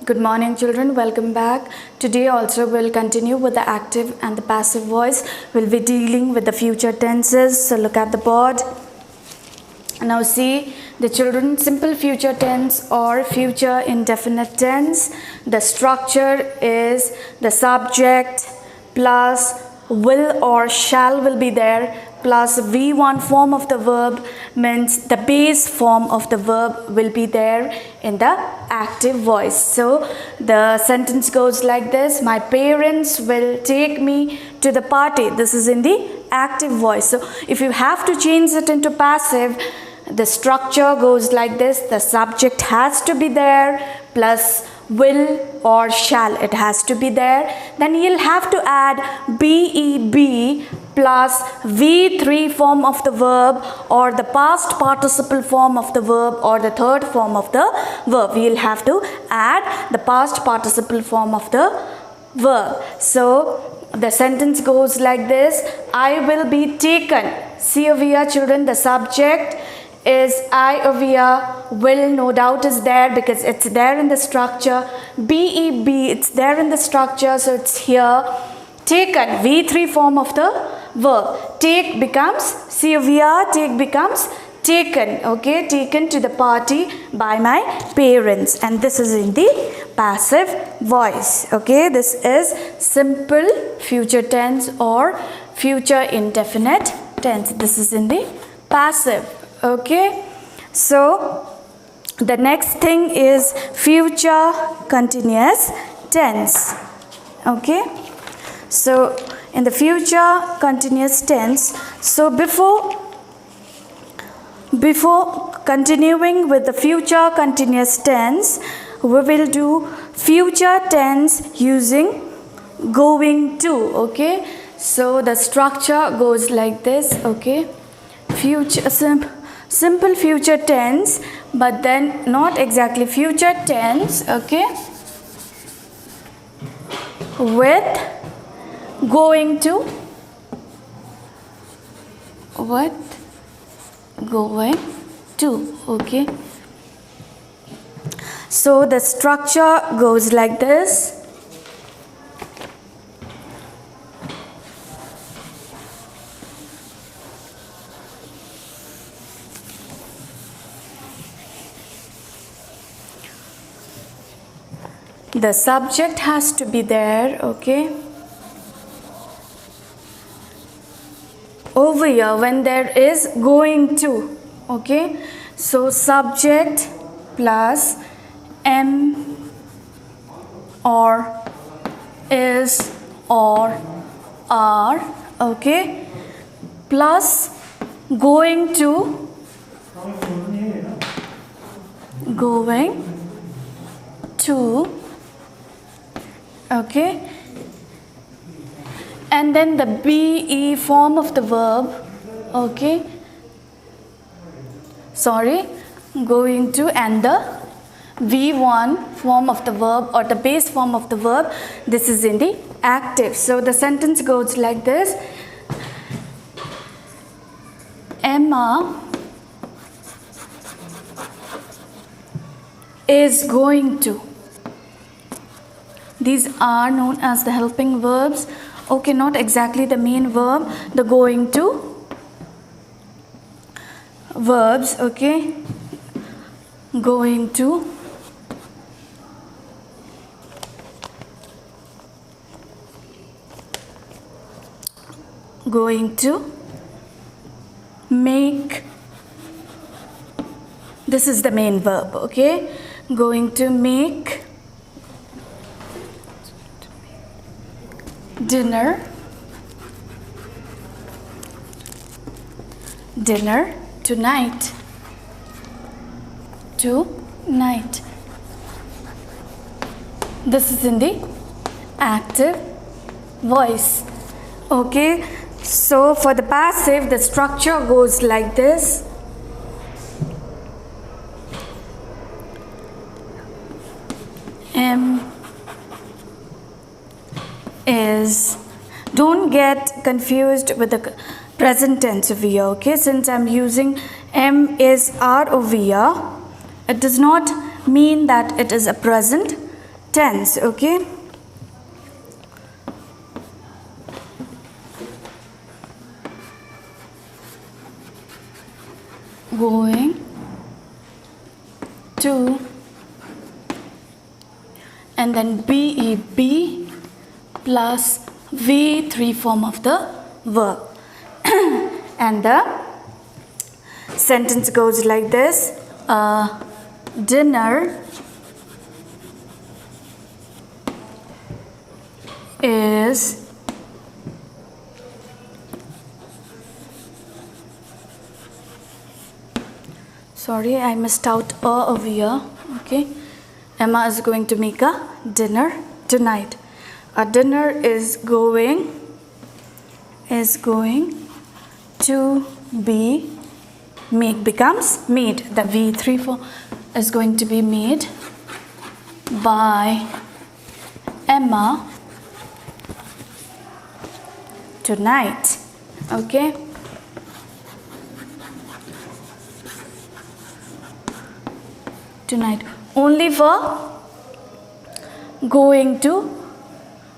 Good morning, children. Welcome back. Today also we'll continue with the active and the passive voice. We'll be dealing with the future tenses. So look at the board. Now see the children, simple future tense or future indefinite tense. The structure is the subject plus will or shall will be there plus V1 form of the verb, means the base form of the verb will be there in the active voice. So the sentence goes like this: my parents will take me to the party. This is in the active voice. So if you have to change it into passive, the structure goes like this: the subject has to be there plus will or shall, it has to be there. Then you'll have to add BEB plus V3 form of the verb or the past participle form of the verb or the third form of the verb. You'll have to add the past participle form of the verb. So the sentence goes like this: I will be taken. See over here, children, the subject is I over here, will no doubt is there because it's there in the structure. BEB, it's there in the structure, so it's here. Taken, V3 form of the verb. Take becomes, see over here, take becomes taken, okay, taken to the party by my parents, and this is in the passive voice, okay. This is simple future tense or future indefinite tense. This is in the passive. Okay, so the next thing is future continuous tense. Okay, so in the future continuous tense, so before continuing with the future continuous tense, we will do future tense using going to. Okay, so the structure goes like this. Okay, future simple future tense, but then not exactly future tense, okay, with going to, okay. So the structure goes like this: the subject has to be there, okay. Over here, when there is going to, okay, so subject plus am or is or are, okay, plus going to, okay, and then the BE form of the verb, okay, going to, and the V1 form of the verb or the base form of the verb. This is in the active. So the sentence goes like this: Emma is going to. These are known as the helping verbs, okay, not exactly the main verb, the going to verbs, okay, going to, make, this is the main verb, okay, going to make dinner tonight. This is in the active voice, okay. So for the passive, the structure goes like this: is, don't get confused with the present tense over here, okay. Since I'm using am, is, are over here, it does not mean that it is a present tense. Okay, going to, and then BEB plus V3 form of the verb. And the sentence goes like this: dinner is sorry, I missed out over here. Okay, Emma is going to make a dinner tonight. A dinner is going to be made, becomes made. The V3 form is going to be made by Emma tonight. Okay, tonight. Only for going to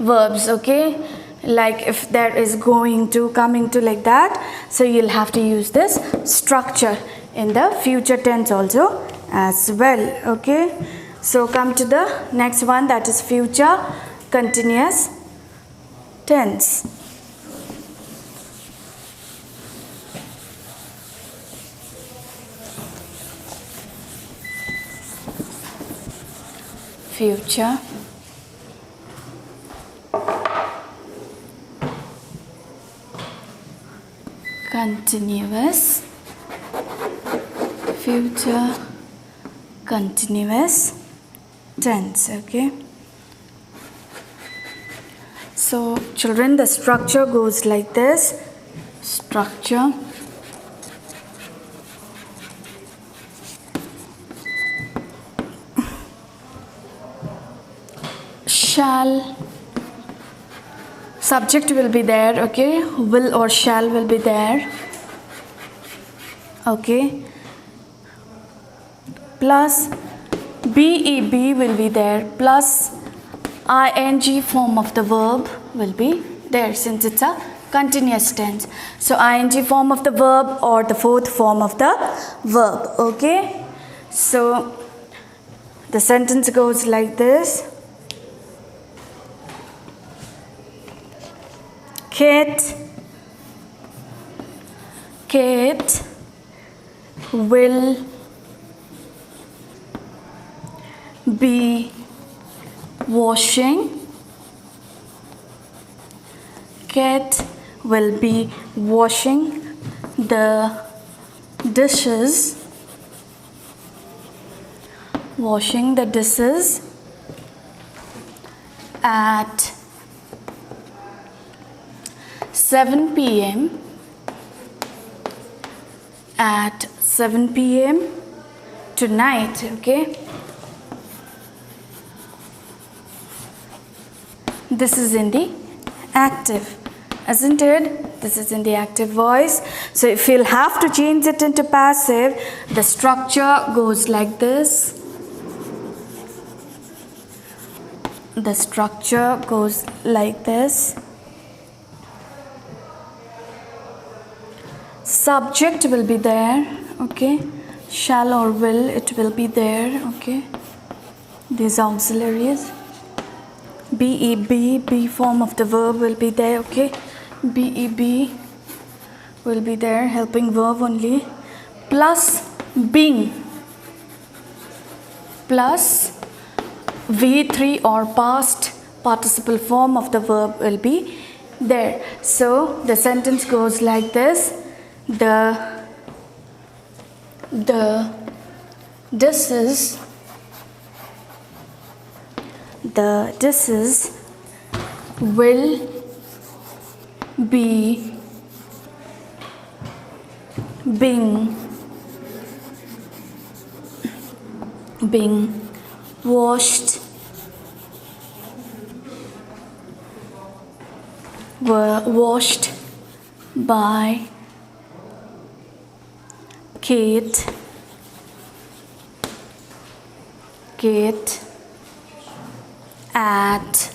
verbs. Okay, like if there is going to, coming to, like that, so you'll have to use this structure in the future tense also as well. Okay, so come to the next one, that is future continuous tense. Future continuous, future continuous tense. Okay, so children, the structure goes like this. Structure, shall, subject will be there. Okay, will or shall will be there. Okay, plus BEB will be there, plus ing form of the verb will be there, since it's a continuous tense. So ing form of the verb or the fourth form of the verb. Okay, so the sentence goes like this: Kate will be washing. Kate will be washing the dishes. Washing the dishes at 7 p.m. at 7 p.m. tonight. Okay, this is in the active, isn't it? This is in the active voice. So if you'll have to change it into passive, the structure goes like this. The structure goes like this. Subject will be there. Okay, shall or will, it will be there. Okay, these auxiliaries. BEB, B form of the verb will be there. Okay, BEB will be there, helping verb only, plus being, plus V3 or past participle form of the verb will be there. So the sentence goes like this: the dishes will be being washed by Kate at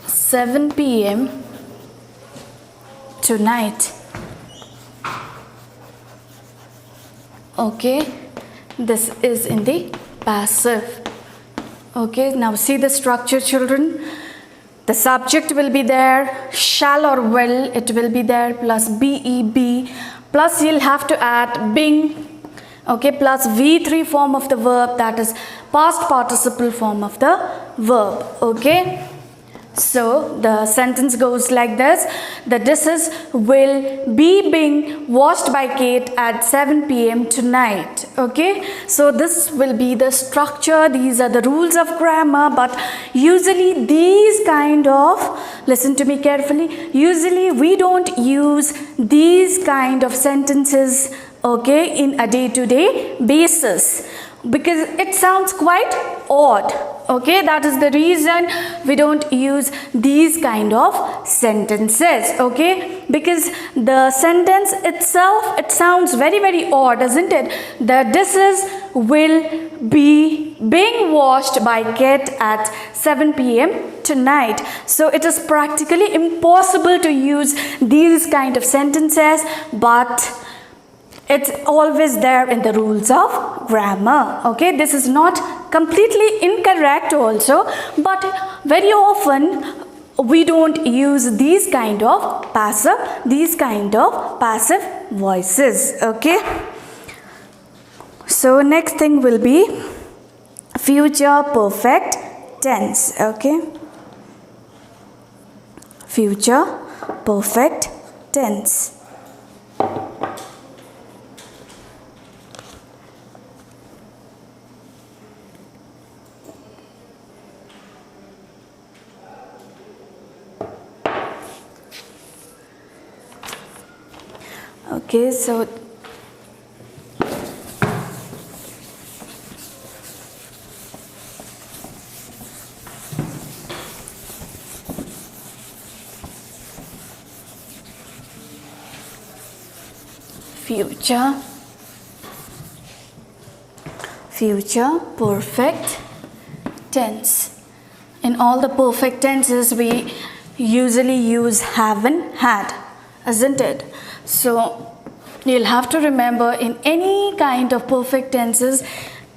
7 p.m. tonight. Okay, this is in the passive. Okay, now see the structure, children. The subject will be there, shall or will, it will be there, plus BEB, plus you'll have to add being, okay, plus V3 form of the verb, that is past participle form of the verb. Okay, so the sentence goes like this: the dishes will be being washed by Kate at 7 p.m. tonight. Okay, so this will be the structure. These are the rules of grammar, but usually these kind of, listen to me carefully, usually we don't use these kind of sentences, okay, in a day-to-day basis, because it sounds quite odd. Okay, that is the reason we don't use these kind of sentences. Okay, because the sentence itself, it sounds very, very odd, doesn't it? The dishes will be being washed by Kate at 7 p.m. tonight. So it is practically impossible to use these kind of sentences, but it's always there in the rules of grammar. Okay, this is not completely incorrect also, but very often we don't use these kind of passive voices. Okay, so next thing will be future perfect tense. Okay, future perfect tense. Okay, so future perfect tense. In all the perfect tenses we usually use have and had, isn't it? So you'll have to remember, in any kind of perfect tenses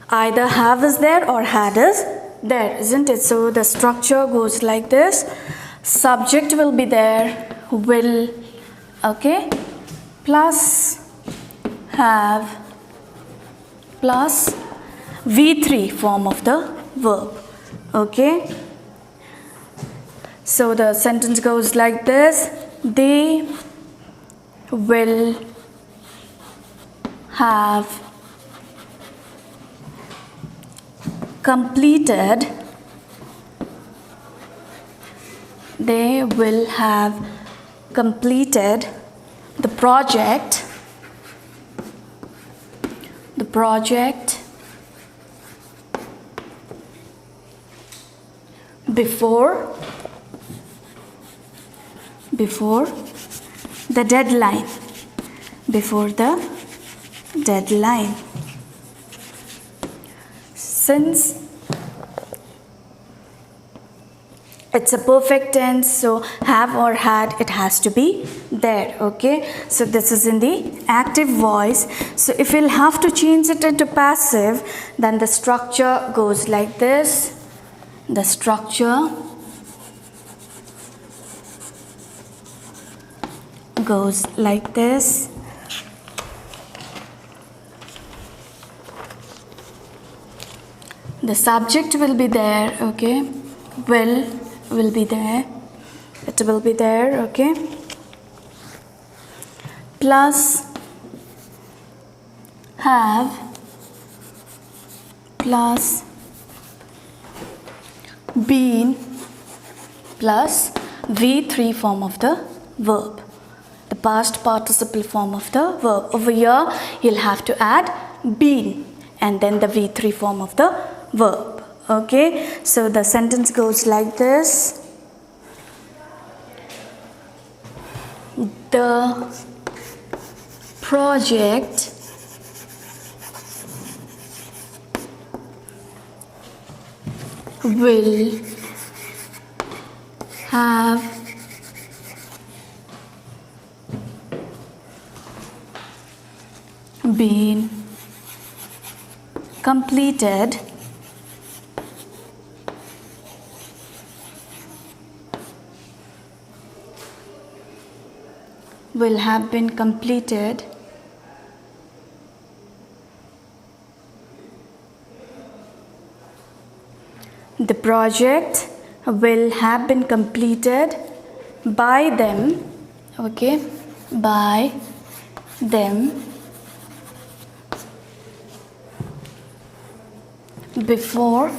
either have is there or had is there, isn't it? So the structure goes like this: subject will be there, will, okay, plus have, plus V3 form of the verb. Okay, so the sentence goes like this: they will have completed, they will have completed the project before the deadline, Since it's a perfect tense, so have or had, it has to be there. Okay, so this is in the active voice. So if we'll have to change it into passive, then the structure goes like this. The structure goes like this. The subject will be there, okay, will be there, it will be there, okay, plus have, plus been, plus V3 form of the verb, the past participle form of the verb. Over here you'll have to add been and then the V3 form of the verb. Okay, so the sentence goes like this: the project will have been completed will have been completed the project will have been completed by them, okay, by them before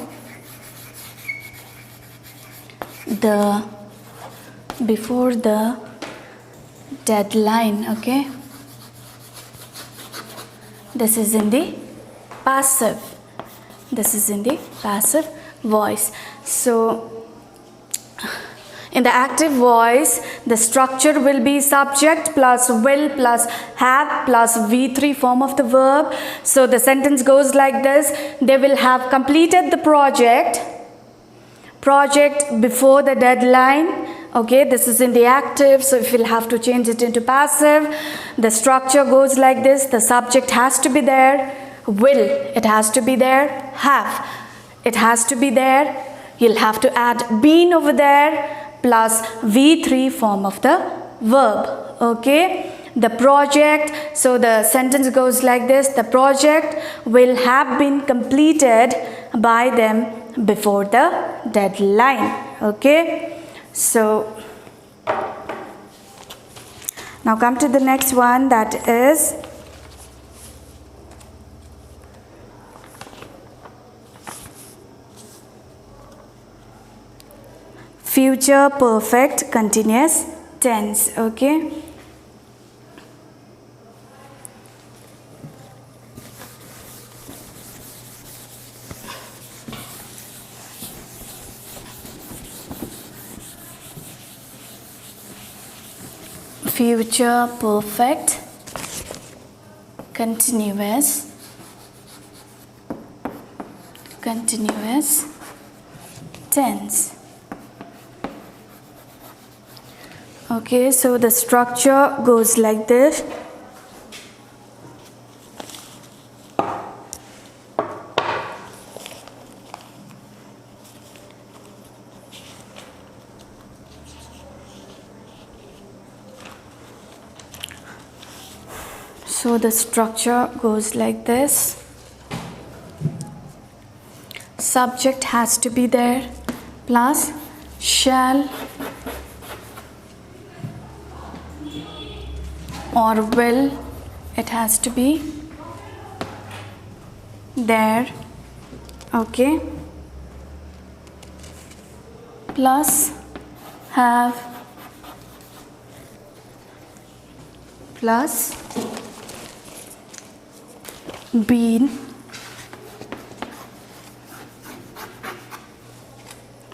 the deadline, okay. This is in the passive. This is in the passive voice. So in the active voice, the structure will be subject plus will plus have plus V3 form of the verb. So the sentence goes like this: they will have completed the project before the deadline. Okay, this is in the active, so if we'll have to change it into passive, the structure goes like this: the subject has to be there, will, it has to be there, have, it has to be there, you'll have to add been over there, plus V3 form of the verb. Okay, the project, so the sentence goes like this: the project will have been completed by them before the deadline. Okay, so now come to the next one, that is future perfect continuous tense. Okay, future perfect continuous tense. Okay, so the structure goes like this: subject has to be there plus shall or will, it has to be there. Okay, plus have plus been.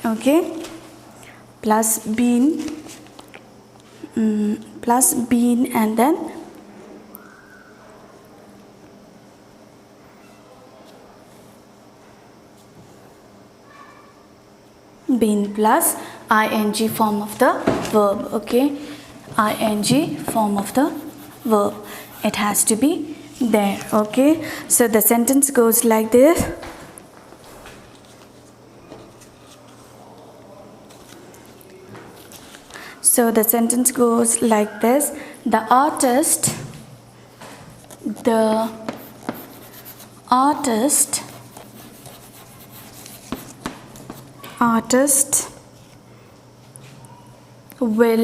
Okay, plus been and then been plus ing form of the verb. Okay, ing form of the verb, it has to be there. Okay, so the sentence goes like this: the artist will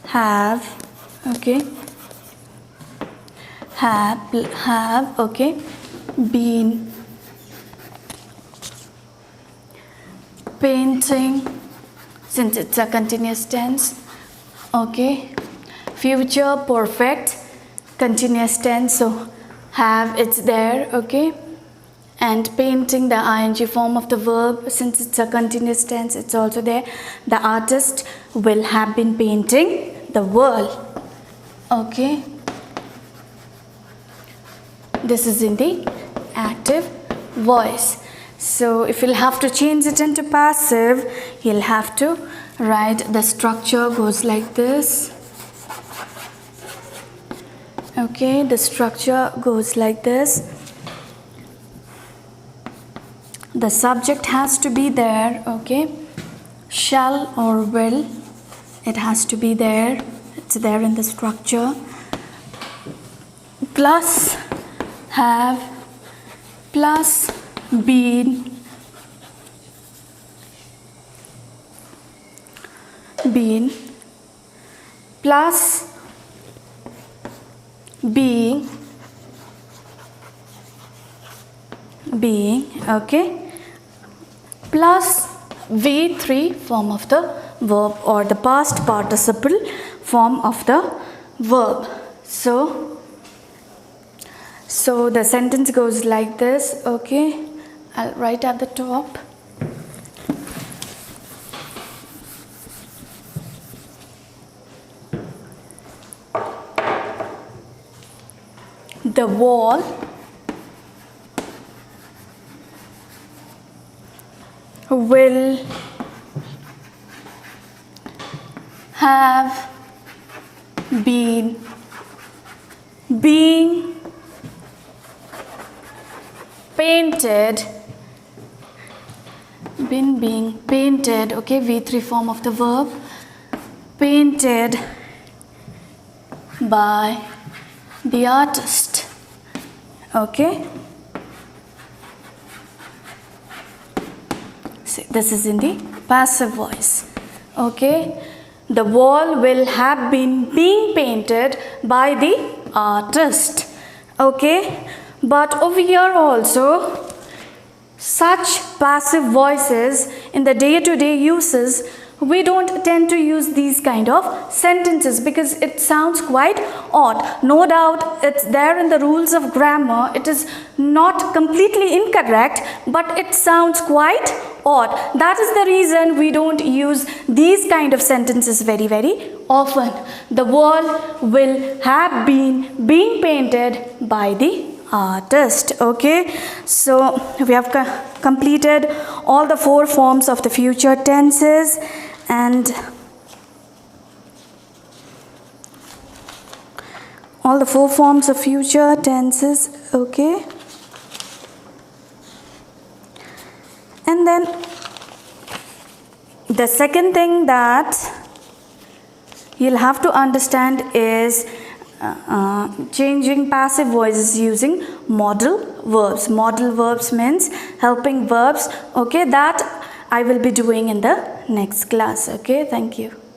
have, okay, have okay, been painting, since it's a continuous tense. Okay, future perfect continuous tense, so have, it's there. Okay, and painting, the ing form of the verb, since it's a continuous tense, it's also there. The artist will have been painting the wall. Okay, this is in the active voice. So if you'll have to change it into passive, you'll have to write the structure goes like this. Okay, the structure goes like this. The subject has to be there, okay? Shall or will, it has to be there. It's there in the structure. Plus have, plus been, plus being, okay, plus V3 form of the verb or the past participle form of the verb. So the sentence goes like this, okay? I'll write at the top. The wall will have been being painted, being painted, okay, V3 form of the verb, painted by the artist, okay. See, this is in the passive voice, okay. The wall will have been being painted by the artist, okay. But over here also, such passive voices in the day-to-day uses, we don't tend to use these kind of sentences because it sounds quite odd. No doubt it's there in the rules of grammar. It is not completely incorrect, but it sounds quite odd. That is the reason we don't use these kind of sentences very, very often. The wall will have been being painted by the artist, okay. So we have completed all the 4 forms of the future tenses, and all the 4 forms of future tenses, okay. And then the second thing that you'll have to understand is changing passive voices using modal verbs. Modal verbs means helping verbs, okay, that I will be doing in the next class, okay. Thank you.